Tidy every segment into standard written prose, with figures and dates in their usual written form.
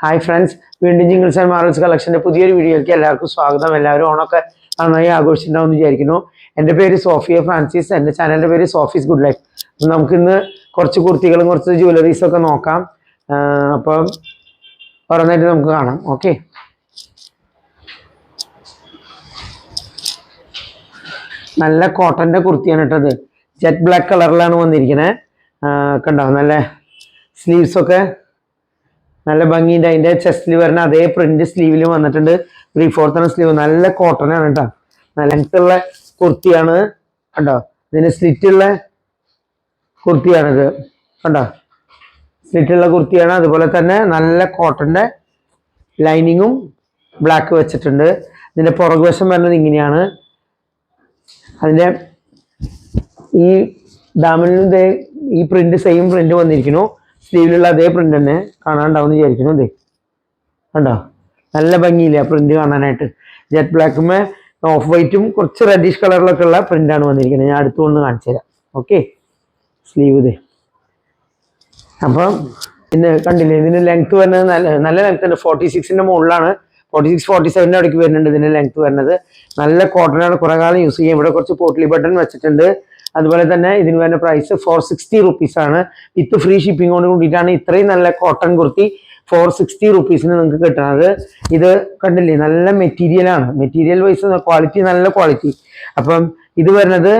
Hi friends, വീണ്ടും jingles and Marvels കളക്ഷൻ്റെ പുതിയൊരു വീഡിയോയ്ക്ക് എല്ലാവർക്കും സ്വാഗതം. എല്ലാവരും ഓണമൊക്കെ നന്നായി ആഘോഷിച്ചിട്ടുണ്ടാവുമെന്ന് വിചാരിക്കുന്നു. എൻ്റെ പേര് സോഫിയ ഫ്രാൻസിസ്, എൻ്റെ ചാനലിൻ്റെ പേര് സോഫീസ് ഗുഡ് ലൈഫ്. നമുക്കിന്ന് കുറച്ച് കുർത്തികളും കുറച്ച് ജ്വല്ലറീസും ഒക്കെ നോക്കാം. അപ്പം ഓരോന്നായിട്ട് നമുക്ക് കാണാം. ഓക്കെ, നല്ല കോട്ടൻ്റെ കുർത്തിയാണ് ഇട്ടത്. ജെറ്റ് ബ്ലാക്ക് കളറിലാണ് വന്നിരിക്കുന്നത്. കണ്ടോ, നല്ല സ്ലീവ്സൊക്കെ നല്ല ഭംഗിയുണ്ട്. അതിൻ്റെ ചെസ്റ്റിൽ വരുന്ന അതേ പ്രിന്റ് സ്ലീവിലും വന്നിട്ടുണ്ട്. 3/4 സ്ലീവ്, നല്ല കോട്ടൺ ആണ് കേട്ടോ. നല്ല ലെങ്ത്തുള്ള കുർത്തിയാണ് കണ്ടോ. ഇതിന് സ്ലിറ്റുള്ള കുർത്തിയാണിത് കണ്ടോ, സ്ലിറ്റുള്ള കുർത്തിയാണ്. അതുപോലെ തന്നെ നല്ല കോട്ടൻ്റെ ലൈനിങ്ങും ബ്ലാക്ക് വെച്ചിട്ടുണ്ട്. ഇതിൻ്റെ പുറകുവശം വരുന്നത് ഇങ്ങനെയാണ്. അതിൻ്റെ ഈ ഡാമിൻ്റെ ഈ പ്രിന്റ് സെയിം പ്രിന്റ് വന്നിരിക്കുന്നു. സ്ലീവിലുള്ള അതേ പ്രിന്റ് തന്നെ കാണാണ്ടാവും വിചാരിക്കുന്നു. അതെ കണ്ടോ, നല്ല ഭംഗിയില്ല പ്രിന്റ് കാണാനായിട്ട്. ജെറ്റ് ബ്ലാക്കുമേ ഓഫ് വൈറ്റും കുറച്ച് റെഡിഷ് കളറിലൊക്കെ ഉള്ള പ്രിന്റാണ് വന്നിരിക്കുന്നത്. ഞാൻ അടുത്തുകൊണ്ട് കാണിച്ചു തരാം. ഓക്കെ, സ്ലീവ് ഇതേ. അപ്പം പിന്നെ കണ്ടില്ലേ, ഇതിന് ലെങ്ത് വരുന്നത് നല്ല ലെങ്ത് ഉണ്ട്. 46ന്റെ മുകളിലാണ്. 46-47 അവിടേക്ക് വരുന്നുണ്ട് ഇതിന്റെ ലെങ്ത് വരുന്നത്. നല്ല കോട്ടനാണ്, കുറെ കാലം യൂസ് ചെയ്യാം. ഇവിടെ കുറച്ച് പോട്ട്ലി ബട്ടൺ വെച്ചിട്ടുണ്ട്. അതുപോലെ തന്നെ ഇതിന് വരുന്ന പ്രൈസ് 460 rupees ആണ്. വിത്ത് ഫ്രീ ഷിപ്പിങ്ങോട് കൂടിയിട്ടാണ് ഇത്രയും നല്ല കോട്ടൺ കുർത്തി 460 rupees നിങ്ങൾക്ക് കിട്ടുന്നത്. ഇത് കണ്ടില്ലേ, നല്ല മെറ്റീരിയലാണ്. മെറ്റീരിയൽ വൈസ് ക്വാളിറ്റി, നല്ല ക്വാളിറ്റി. അപ്പം ഇത് വരുന്നത്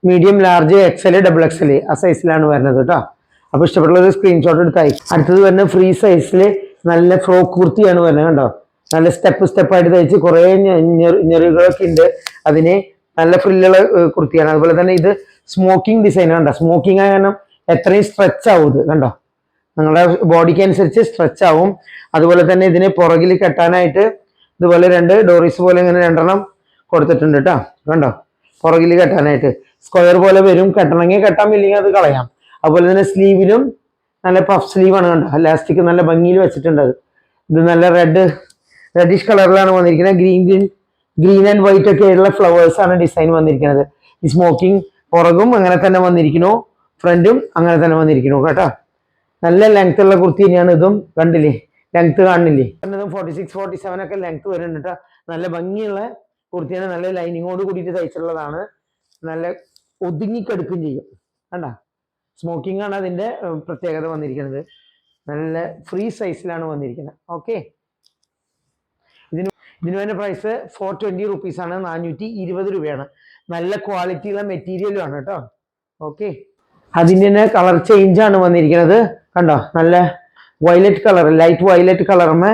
മീഡിയം, ലാർജ്, XL, XXL ആ സൈസിലാണ് വരുന്നത് കേട്ടോ. അപ്പോൾ ഇഷ്ടപ്പെട്ടുള്ളത് സ്ക്രീൻഷോട്ട് എടുത്തായി. അടുത്തത് വരുന്നത് ഫ്രീ സൈസിൽ നല്ല ഫ്രോക്ക് കുർത്തിയാണ് വരുന്നത് കണ്ടോ. നല്ല സ്റ്റെപ്പായിട്ട് തയ്ച്ച് കുറേ ഞെറികളൊക്കെ ഉണ്ട്. അതിന് നല്ല ഫ്രില്ലുള്ള കുർത്തിയാണ്. അതുപോലെ തന്നെ ഇത് സ്മോക്കിംഗ് ഡിസൈൻ കണ്ടോ. സ്മോക്കിംഗ് ആയ കാരണം എത്രയും സ്ട്രെച്ച് ആവും ഇത് കണ്ടോ. നിങ്ങളുടെ ബോഡിക്ക് അനുസരിച്ച് സ്ട്രെച്ച് ആവും. അതുപോലെ തന്നെ ഇതിന് പുറകിൽ കെട്ടാനായിട്ട് ഇതുപോലെ രണ്ട് ഡോറീസ് പോലെ ഇങ്ങനെ രണ്ടെണ്ണം കൊടുത്തിട്ടുണ്ട് കേട്ടോ. കണ്ടോ, പുറകിൽ കെട്ടാനായിട്ട് സ്ക്വയർ പോലെ വരും. കെട്ടണമെങ്കിൽ കെട്ടാൻ, ഇല്ലെങ്കിൽ അത് കളയാം. അതുപോലെ തന്നെ സ്ലീവിലും നല്ല പഫ് സ്ലീവാണ് കണ്ടോ. ഇലാസ്റ്റിക് നല്ല ഭംഗിയിൽ വെച്ചിട്ടുണ്ട്. ഇത് നല്ല റെഡിഷ് കളറിലാണ് വന്നിരിക്കുന്നത്. ഗ്രീൻ ആൻഡ് വൈറ്റ് ഒക്കെ ആയിട്ടുള്ള ഫ്ലവേഴ്സ് ആണ് ഡിസൈൻ വന്നിരിക്കുന്നത്. ഈ സ്മോക്കിംഗ് പുറകും അങ്ങനെ തന്നെ വന്നിരിക്കുന്നു, ഫ്രണ്ടും അങ്ങനെ തന്നെ വന്നിരിക്കുന്നു കേട്ടോ. നല്ല ലെങ്ത് ഉള്ള കുർത്തി തന്നെയാണ് ഇതും. കണ്ടില്ലേ, ലെങ്ത് കാണില്ലേ. 46-47 ഒക്കെ ലെങ്ത് വരുന്നുണ്ട് കേട്ടോ. നല്ല ഭംഗിയുള്ള കുർത്തിയാണ്. നല്ല ലൈനിങ്ങോട് കൂടിയിട്ട് തയ്ച്ചിട്ടുള്ളതാണ്. നല്ല ഒതുങ്ങിക്കെടുക്കും ചെയ്യും കണ്ടോ. സ്മോക്കിംഗ് ആണ് അതിൻ്റെ പ്രത്യേകത വന്നിരിക്കുന്നത്. നല്ല ഫ്രീ സൈസിലാണ് വന്നിരിക്കുന്നത്. ഓക്കെ, ഇതിന് വേണ്ട പ്രൈസ് 420 rupees ആണ്. 420 രൂപയാണ്. നല്ല ക്വാളിറ്റിയുള്ള മെറ്റീരിയലും ആണ് കേട്ടോ. ഓക്കെ, അതിൻ്റെ തന്നെ കളർ ചേഞ്ച് ആണ് വന്നിരിക്കുന്നത് കണ്ടോ. നല്ല വയലറ്റ് കളർ, ലൈറ്റ് വയലറ്റ് കളറുമേ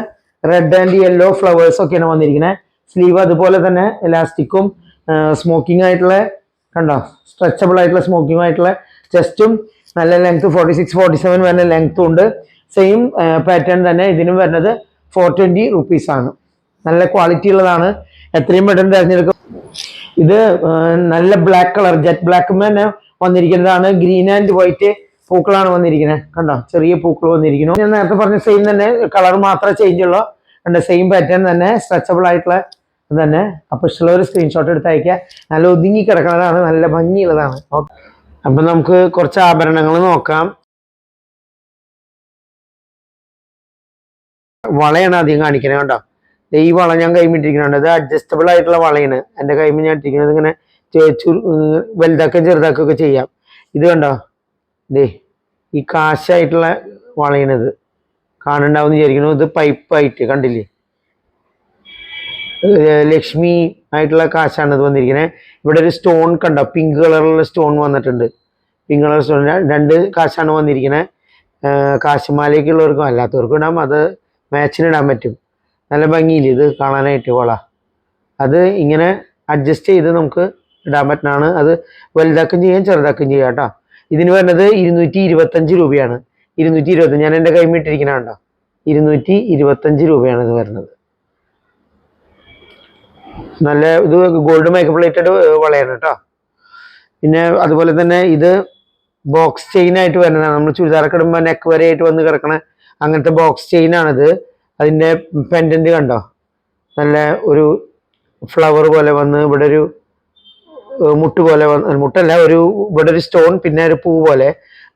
റെഡ് ആൻഡ് യെല്ലോ ഫ്ലവേഴ്സ് ഒക്കെയാണ് വന്നിരിക്കുന്നത്. സ്ലീവ് അതുപോലെ തന്നെ ഇലാസ്റ്റിക്കും സ്മോക്കിംഗ് ആയിട്ടുള്ള കണ്ടോ, സ്ട്രെച്ചബിൾ ആയിട്ടുള്ള സ്മോക്കിംഗ് ആയിട്ടുള്ള ചെസ്റ്റും നല്ല ലെങ്ത് 46-47 വരുന്ന ലെങ്ത്തും ഉണ്ട്. സെയിം പാറ്റേൺ തന്നെ ഇതിനും വരുന്നത് 420 rupees ആണ്. നല്ല ക്വാളിറ്റി ഉള്ളതാണ്. എത്രയും പെട്ടെന്ന് തിരഞ്ഞെടുക്കും. ഇത് നല്ല ബ്ലാക്ക് കളർ, ജെറ്റ് ബ്ലാക്ക് തന്നെ വന്നിരിക്കുന്നതാണ്. ഗ്രീൻ ആൻഡ് വൈറ്റ് പൂക്കളാണ് വന്നിരിക്കുന്നത് കണ്ടോ. ചെറിയ പൂക്കൾ വന്നിരിക്കുന്നു. ഞാൻ നേരത്തെ പറഞ്ഞ സെയിം തന്നെ, കളർ മാത്രമേ ചേഞ്ച് ഉള്ളൂ. കണ്ടോ, സെയിം പാറ്റേൺ തന്നെ, സ്ട്രെച്ചബിൾ ആയിട്ടുള്ള തന്നെ. അപ്പോൾ ഇഷ്ടമുള്ള ഒരു സ്ക്രീൻഷോട്ട് എടുത്ത് അയക്കുക. നല്ല ഒതുങ്ങി കിടക്കുന്നതാണ്, നല്ല ഭംഗിയുള്ളതാണ്. ഓക്കെ, അപ്പം നമുക്ക് കുറച്ച് ആഭരണങ്ങൾ നോക്കാം. വളയാണ് ആദ്യം കാണിക്കുന്നത് കണ്ടോ. ഈ വള ഞാൻ കൈമിട്ടിരിക്കുന്നുണ്ട്. ഇത് അഡ്ജസ്റ്റബിൾ ആയിട്ടുള്ള വളയാണ്. എൻ്റെ കൈമ ഞാൻ ഇട്ടിരിക്കുന്നത് ഇങ്ങനെ വലുതാക്കുകയും ചെറുതാക്കുകയൊക്കെ ചെയ്യാം. ഇത് കണ്ടോ, ഈ കാശായിട്ടുള്ള വളയാണിത്. കാണുന്നുണ്ടാവും വിചാരിക്കുന്നു. ഇത് പൈപ്പായിട്ട് കണ്ടില്ലേ, ലക്ഷ്മി ആയിട്ടുള്ള കാശാണ് ഇത് വന്നിരിക്കുന്നത്. ഇവിടെ ഒരു സ്റ്റോൺ കണ്ടോ, പിങ്ക് കളറുള്ള സ്റ്റോൺ വന്നിട്ടുണ്ട്. പിങ്ക് കളർ സ്റ്റോൺ 2 കാശാണ് വന്നിരിക്കുന്നത്. കാശുമാലയൊക്കെ ഉള്ളവർക്കും അല്ലാത്തവർക്കും ഇടാം. അത് മാച്ചിനിടാൻ പറ്റും. നല്ല ഭംഗിയില്ല ഇത് കാണാനായിട്ട് വള. അത് ഇങ്ങനെ അഡ്ജസ്റ്റ് ചെയ്ത് നമുക്ക് ഇടാൻ പറ്റുന്നതാണ്. അത് വലുതാക്കും ചെയ്യാം, ചെറുതാക്കും ചെയ്യാം കേട്ടോ. ഇതിന് വരുന്നത് 225 രൂപയാണ്. 220, ഞാൻ എൻ്റെ കൈമിട്ടിരിക്കുന്ന കണ്ടോ. 225 രൂപയാണ് ഇത് വരുന്നത്. നല്ല ഇത് ഗോൾഡ് മേക്കപ്പ് പ്ലേറ്റഡ് വളയാണ് കേട്ടോ. പിന്നെ അതുപോലെ തന്നെ ഇത് ബോക്സ് ചെയിൻ ആയിട്ട് വരുന്നതാണ്. നമ്മൾ ചുരിദാറൊക്കെ ഇടുമ്പോൾ നെക്ക് വരെ ആയിട്ട് വന്ന് കിടക്കണ അങ്ങനത്തെ ബോക്സ് ചെയിനാണിത്. അതിൻ്റെ പെൻഡൻറ്റ് കണ്ടോ, നല്ല ഒരു ഫ്ലവർ പോലെ വന്ന് ഇവിടെ ഒരു മുട്ട് പോലെ വന്ന്, മുട്ടല്ല, ഇവിടെ ഒരു സ്റ്റോൺ, പിന്നെ ഒരു പൂ പോലെ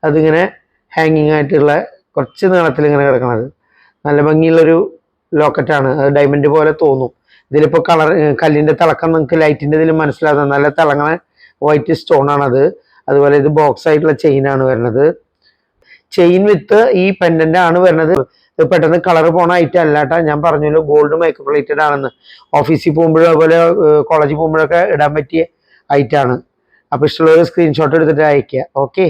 അതിങ്ങനെ ഹാങ്ങിങ് ആയിട്ടുള്ള കുറച്ച് നീളത്തിൽ ഇങ്ങനെ കിടക്കണത്. നല്ല ഭംഗിയുള്ളൊരു ലോക്കറ്റാണ്. അത് ഡയമണ്ട് പോലെ തോന്നും. ഇതിലിപ്പോൾ കളർ കല്ലിൻ്റെ തിളക്കം നിങ്ങൾക്ക് ലൈറ്റിൻ്റെ ഇതിൽ മനസ്സിലാകുന്നത്. നല്ല തിളങ്ങണ വൈറ്റ് സ്റ്റോൺ ആണത്. അതുപോലെ ഇത് ബോക്സ് ആയിട്ടുള്ള ചെയിനാണ് വരുന്നത്. ചെയിൻ വിത്ത് ഈ പെൻഡന്റ് ആണ് വരുന്നത്. ഇത് പെട്ടെന്ന് കളർ പോണ ഐറ്റം അല്ലാട്ടാ. ഞാൻ പറഞ്ഞല്ലോ ഗോൾഡ് മൈക്രോ പ്ലേറ്റഡ് ആണെന്ന്. ഓഫീസിൽ പോകുമ്പോഴും അതുപോലെ കോളേജിൽ പോകുമ്പോഴൊക്കെ ഇടാൻ പറ്റിയ ഐറ്റം ആണ്. അപ്പോൾ ഇഷ്ടമുള്ളൊരു സ്ക്രീൻഷോട്ട് എടുത്തിട്ട് അയക്കുക. ഓക്കെ.